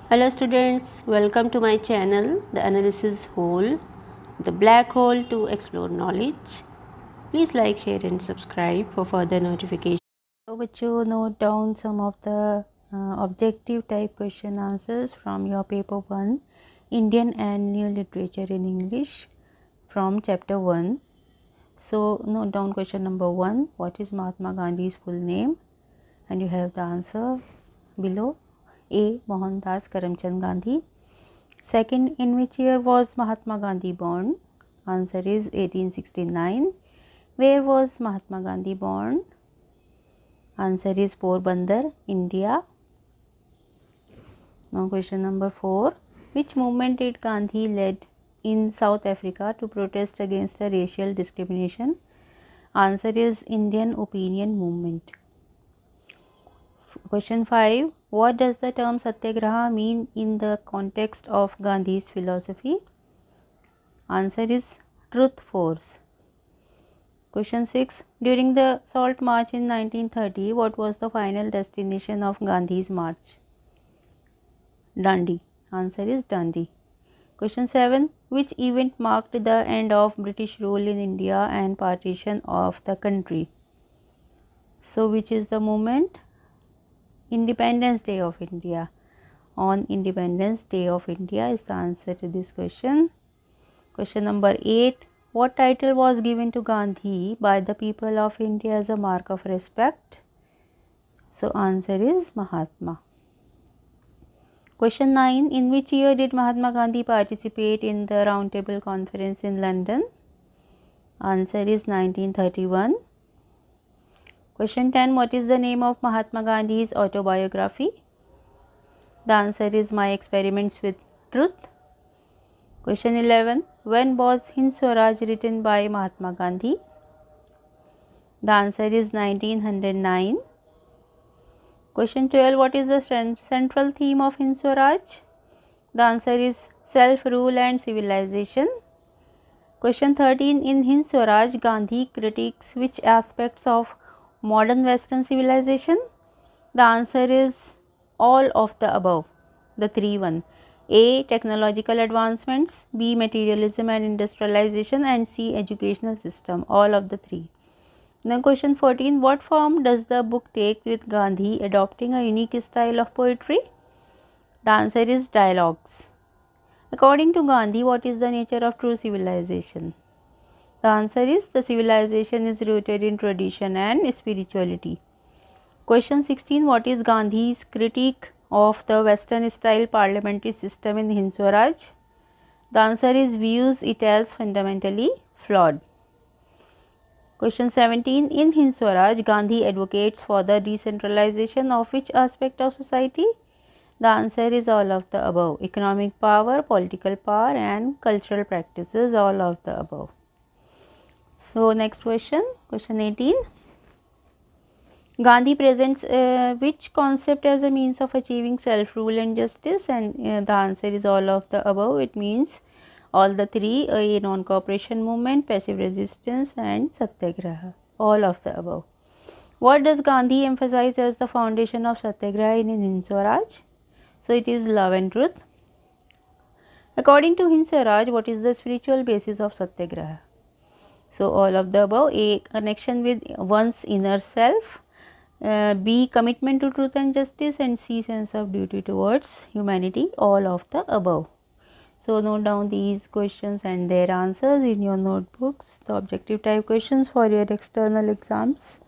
Hello students, welcome to my channel, The Analysis Hole, the black hole to explore knowledge. Please like, share and subscribe for further notifications. So बच्चों note down some of the objective type question answers from your paper 1, Indian and New Literature in English from chapter 1. So note down question number 1, what is Mahatma Gandhi's full name? And you have the answer below. A. Mohandas Karamchand Gandhi. Second, in which year was Mahatma Gandhi born? Answer is 1869. Where was Mahatma Gandhi born? Answer is Porbandar, India. Now question number 4. Which movement did Gandhi lead in South Africa to protest against the racial discrimination? Answer is Indian Opinion Movement. Question 5. What does the term Satyagraha mean in the context of Gandhi's philosophy? Answer is truth force. Question 6. During the Salt March in 1930, what was the final destination of Gandhi's march? Dundee. Answer is Dundee. Question 7. Which event marked the end of British rule in India and partition of the country? So, which is the moment? Independence Day of India. On Independence Day of India is the answer to this question. Question number 8. What title was given to Gandhi by the people of India as a mark of respect? So, answer is Mahatma. Question 9. In which year did Mahatma Gandhi participate in the Round Table Conference in London? Answer is 1931. Question 10. What is the name of Mahatma Gandhi's autobiography? The answer is My Experiments with Truth. Question 11. When was Hind Swaraj written by Mahatma Gandhi? The answer is 1909. Question 12. What is the central theme of Hind Swaraj? The answer is self-rule and civilization. Question 13. In Hind Swaraj, Gandhi critiques which aspects of modern Western civilization? The answer is all of the above, the 3 A. Technological advancements, B. Materialism and industrialization, and C. Educational system, all of the 3. Now question 14. What form does the book take with Gandhi adopting a unique style of poetry? The answer is dialogues. According to Gandhi, what is the nature of true civilization? The answer is the civilization is rooted in tradition and spirituality. Question 16. What is Gandhi's critique of the Western style parliamentary system in Hind Swaraj? The answer is views it as fundamentally flawed. Question 17. In Hind Swaraj, Gandhi advocates for the decentralization of which aspect of society? The answer is all of the above. Economic power, political power and cultural practices, all of the above. So, next question, question 18. Gandhi presents which concept as a means of achieving self-rule and justice? And the answer is all of the above. It means all the 3, a non-cooperation movement, passive resistance and satyagraha, all of the above. What does Gandhi emphasize as the foundation of satyagraha in Hind Swaraj? So, it is love and truth. According to Hind Swaraj, what is the spiritual basis of satyagraha? So, all of the above. A. Connection with one's inner self. B. Commitment to truth and justice, and C. Sense of duty towards humanity, all of the above. So, note down these questions and their answers in your notebooks, the objective type questions for your external exams.